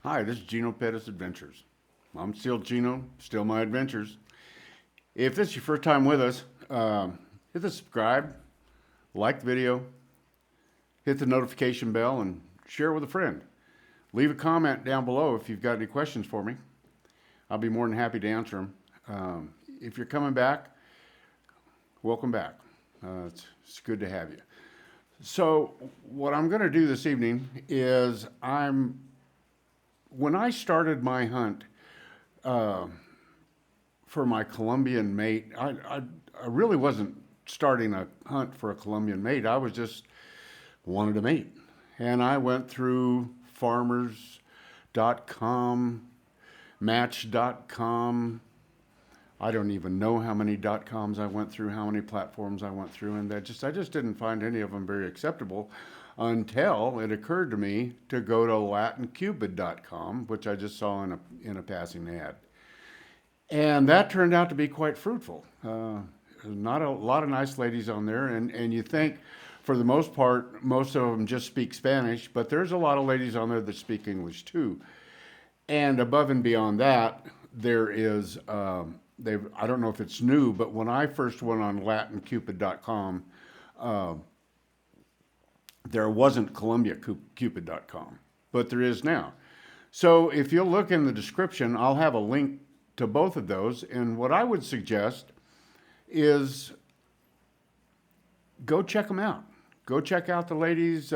Hi, this is Gino Pettis Adventures. I'm still Gino, still my adventures. If this is your first time with us, hit the subscribe, like the video, hit the notification bell, and share with a friend. Leave a comment down below if you've got any questions for me. I'll be more than happy to answer them. If you're coming back, welcome back. It's good to have you. So, what I'm going to do this evening is when I started my hunt for my Colombian mate, I really wasn't starting a hunt for a Colombian mate. I was just wanted a mate. And I went through farmers.com, match.com. I don't even know how many .coms I went through, how many platforms I went through, and I just didn't find any of them very acceptable until it occurred to me to go to latincupid.com, which I just saw in a passing ad. And that turned out to be quite fruitful. Not a lot of nice ladies on there, and you think, for the most part, most of them just speak Spanish, but there's a lot of ladies on there that speak English too. And above and beyond that, there is, I don't know if it's new, but when I first went on latincupid.com, there wasn't colombiacupid.com, but there is now. So if you'll look in the description, I'll have a link to both of those. And what I would suggest is go check them out. Go check out the ladies.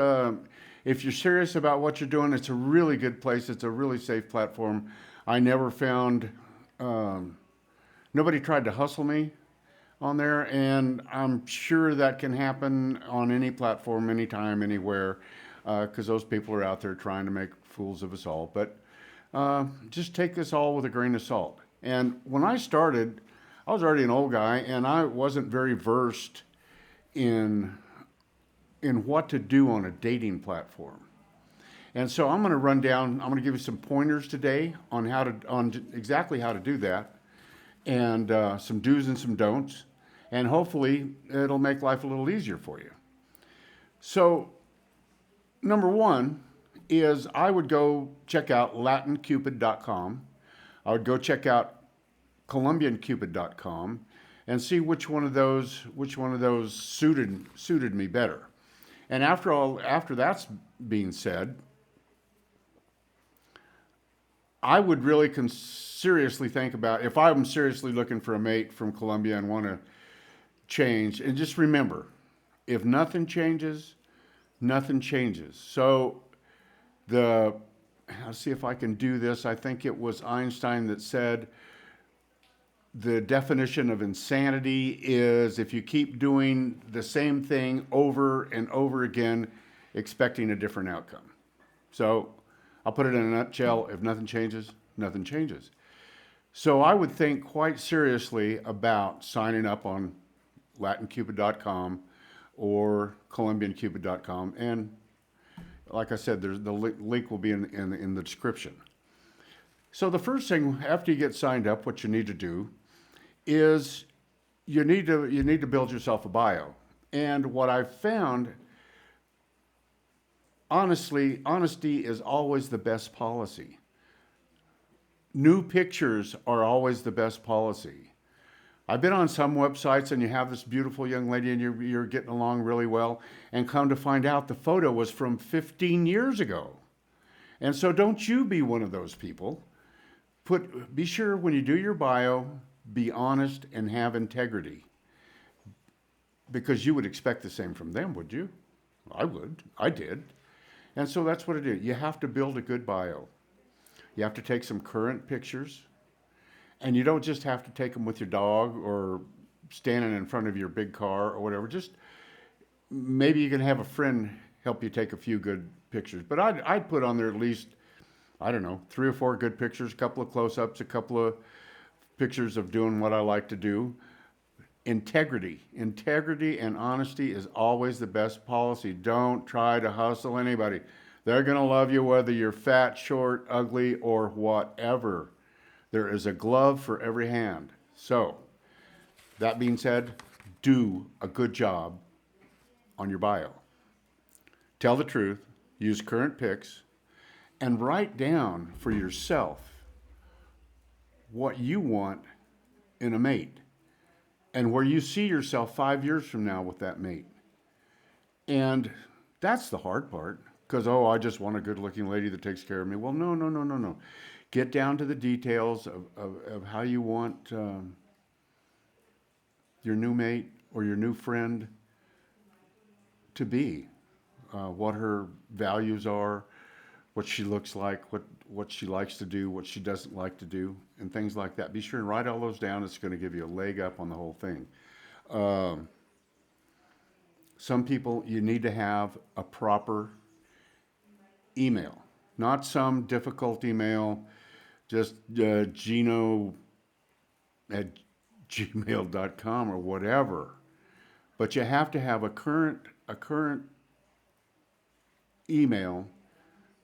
If you're serious about what you're doing, it's a really good place. It's a really safe platform. I never found, nobody tried to hustle me on there, and I'm sure that can happen on any platform, anytime, anywhere, because those people are out there trying to make fools of us all. But just take this all with a grain of salt. And when I started, I was already an old guy, and I wasn't very versed in what to do on a dating platform. And so I'm going to give you some pointers today on exactly how to do that, and some do's and some don'ts, and hopefully it'll make life a little easier for you. So, number one is I would go check out latincupid.com. I would go check out colombiancupid.com and see which one of those suited me better. And after that's being said, I would really seriously think about if I'm seriously looking for a mate from Colombia and want to change. And just remember, if nothing changes, nothing changes. So I'll see if I can do this. I think it was Einstein that said the definition of insanity is if you keep doing the same thing over and over again, expecting a different outcome. So I'll put it in a nutshell. If nothing changes, nothing changes. So I would think quite seriously about signing up on latincupid.com or colombiancupid.com. And like I said, the link will be in the description. So the first thing after you get signed up, what you need to do is you need to build yourself a bio. And what I've found, honestly, honesty is always the best policy. New pictures are always the best policy. I've been on some websites and you have this beautiful young lady and you're getting along really well, and come to find out the photo was from 15 years ago. And so don't you be one of those people. Be sure when you do your bio, be honest and have integrity. Because you would expect the same from them, would you? I would. I did. And so that's what it is. You have to build a good bio. You have to take some current pictures. And you don't just have to take them with your dog or standing in front of your big car or whatever. Just maybe you can have a friend help you take a few good pictures. But I'd put on there at least, I don't know, 3 or 4 good pictures, a couple of close-ups, a couple of pictures of doing what I like to do. Integrity and honesty is always the best policy. Don't try to hustle anybody. They're going to love you whether you're fat, short, ugly, or whatever. There is a glove for every hand. So, that being said, do a good job on your bio. Tell the truth, use current pics, and write down for yourself what you want in a mate and where you see yourself 5 years from now with that mate. And that's the hard part because, oh, I just want a good looking lady that takes care of me. Well, no, no, no, no, no. Get down to the details of how you want your new mate or your new friend to be, what her values are, what she looks like, what she likes to do, what she doesn't like to do, and things like that. Be sure and write all those down. It's going to give you a leg up on the whole thing. Some people, you need to have a proper email, not some difficult email, just Gino at gmail.com or whatever. But you have to have a current email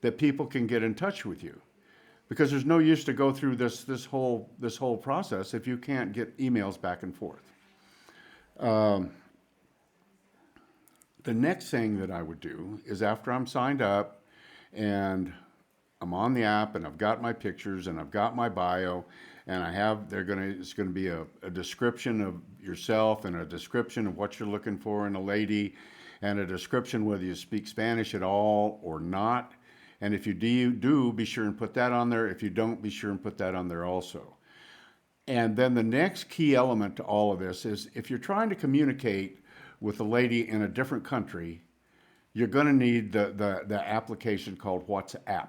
that people can get in touch with you, because there's no use to go through this whole process if you can't get emails back and forth. The next thing that I would do is, after I'm signed up and I'm on the app and I've got my pictures and I've got my bio and it's going to be a description of yourself and a description of what you're looking for in a lady and a description whether you speak Spanish at all or not. And if you do, be sure and put that on there. If you don't, be sure and put that on there also. And then the next key element to all of this is, if you're trying to communicate with a lady in a different country, you're going to need the application called WhatsApp.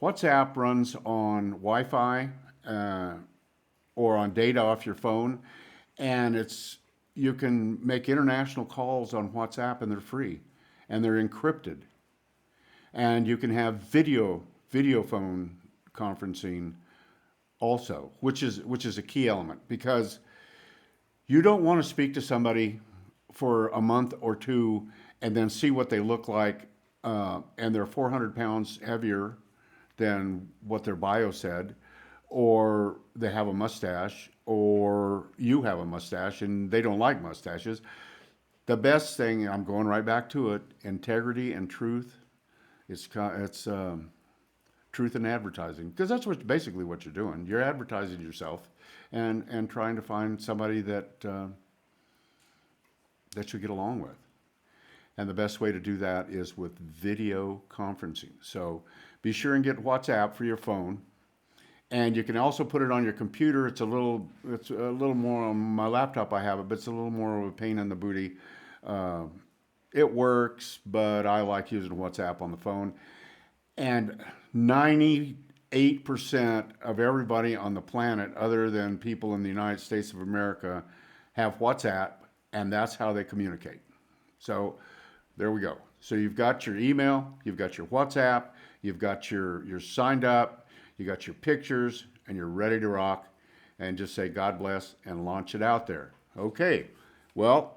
WhatsApp runs on Wi-Fi or on data off your phone, and you can make international calls on WhatsApp, and they're free, and they're encrypted. And you can have video phone conferencing also, which is a key element, because you don't want to speak to somebody for a month or two and then see what they look like, and they're 400 pounds heavier than what their bio said, or they have a mustache, or you have a mustache and they don't like mustaches. The best thing, I'm going right back to it, integrity and truth. It's truth in advertising, because that's basically what you're doing. You're advertising yourself and trying to find somebody that you get along with. And the best way to do that is with video conferencing. So be sure and get WhatsApp for your phone. And you can also put it on your computer. It's a little more on my laptop. I have it, but it's a little more of a pain in the booty. It works, but I like using WhatsApp on the phone. And 98% of everybody on the planet, other than people in the United States of America, have WhatsApp, and that's how they communicate. So there we go. So you've got your email, you've got your WhatsApp, you've got your signed up, you got your pictures, and you're ready to rock. And just say God bless and launch it out there. Okay. Well,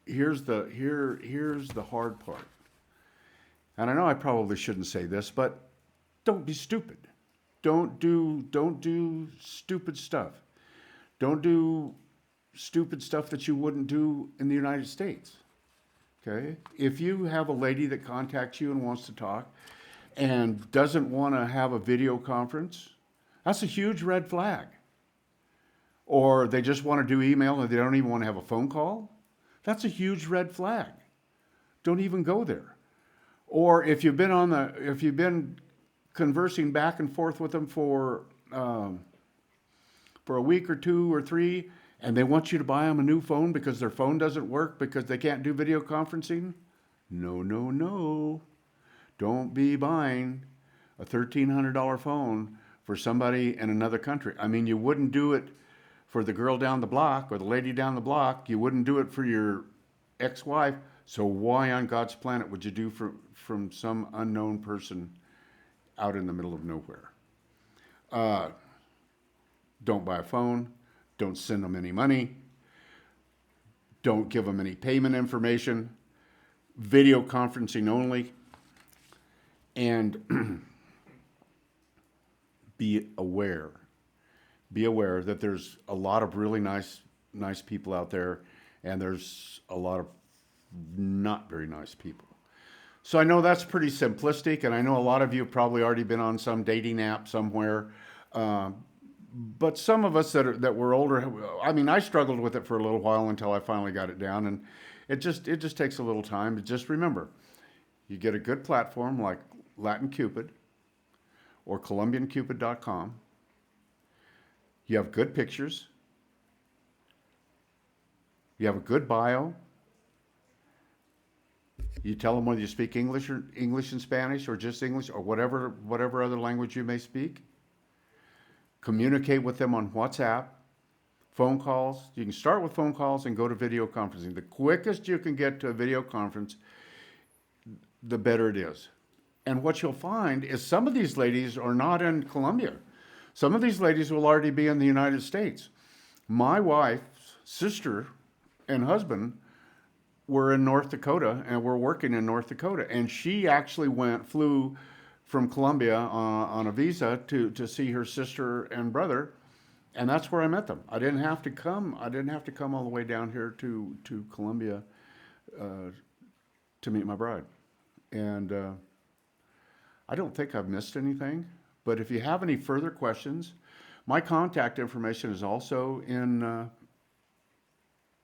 here's the hard part. And I know I probably shouldn't say this, but don't be stupid. Don't do stupid stuff. Don't do stupid stuff that you wouldn't do in the United States. Okay? If you have a lady that contacts you and wants to talk and doesn't want to have a video conference, that's a huge red flag. Or they just want to do email and they don't even want to have a phone call, that's a huge red flag. Don't even go there. Or if you've been conversing back and forth with them for a week or two or three, and they want you to buy them a new phone because their phone doesn't work because they can't do video conferencing, no. Don't be buying a $1,300 phone for somebody in another country. I mean, you wouldn't do it for the girl down the block or the lady down the block. You wouldn't do it for your ex-wife. So why on God's planet would you do from some unknown person out in the middle of nowhere? Don't buy a phone. Don't send them any money. Don't give them any payment information. Video conferencing only. And be aware that there's a lot of really nice people out there, and there's a lot of not very nice people. So I know that's pretty simplistic, and I know a lot of you have probably already been on some dating app somewhere. Um, but some of us that were older, I mean, I struggled with it for a little while until I finally got it down, and it just takes a little time. But just remember, you get a good platform like Latin Cupid or ColombianCupid.com. You have good pictures. You have a good bio. You tell them whether you speak English or English and Spanish or just English or whatever other language you may speak. Communicate with them on WhatsApp, phone calls. You can start with phone calls and go to video conferencing. The quickest you can get to a video conference, the better it is. And what you'll find is some of these ladies are not in Colombia. Some of these ladies will already be in the United States. My wife's sister and husband were in North Dakota and were working in North Dakota. And she actually flew from Colombia on a visa to see her sister and brother. And that's where I met them. I didn't have to come all the way down here to Colombia to meet my bride. And I don't think I've missed anything. But if you have any further questions, my contact information is also in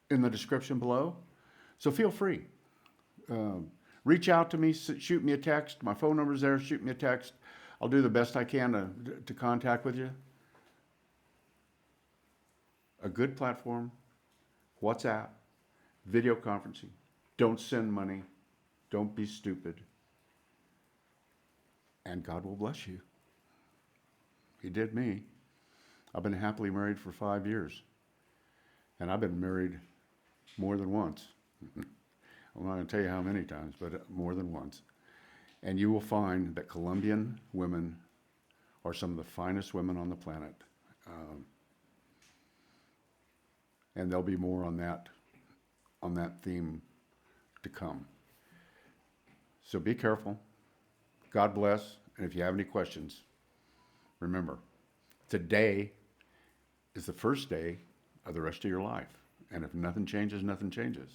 the description below. So feel free. Reach out to me, shoot me a text. My phone number's there, shoot me a text. I'll do the best I can to contact with you. A good platform, WhatsApp, video conferencing. Don't send money. Don't be stupid. And God will bless you. He did me. I've been happily married for 5 years. And I've been married more than once. I'm not going to tell you how many times, but more than once. And you will find that Colombian women are some of the finest women on the planet. And there'll be more on that theme to come. So be careful. God bless. And if you have any questions, remember, today is the first day of the rest of your life. And if nothing changes, nothing changes.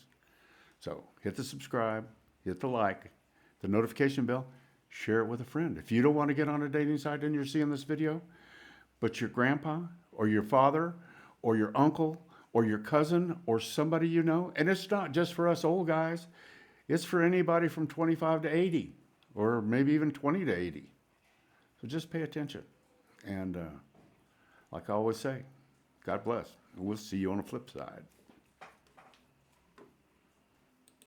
So hit the subscribe, hit the like, the notification bell, share it with a friend. If you don't want to get on a dating site and you're seeing this video, but your grandpa or your father or your uncle or your cousin or somebody you know, and it's not just for us old guys, it's for anybody from 25 to 80 or maybe even 20 to 80. So just pay attention. And like I always say, God bless. And we'll see you on the flip side.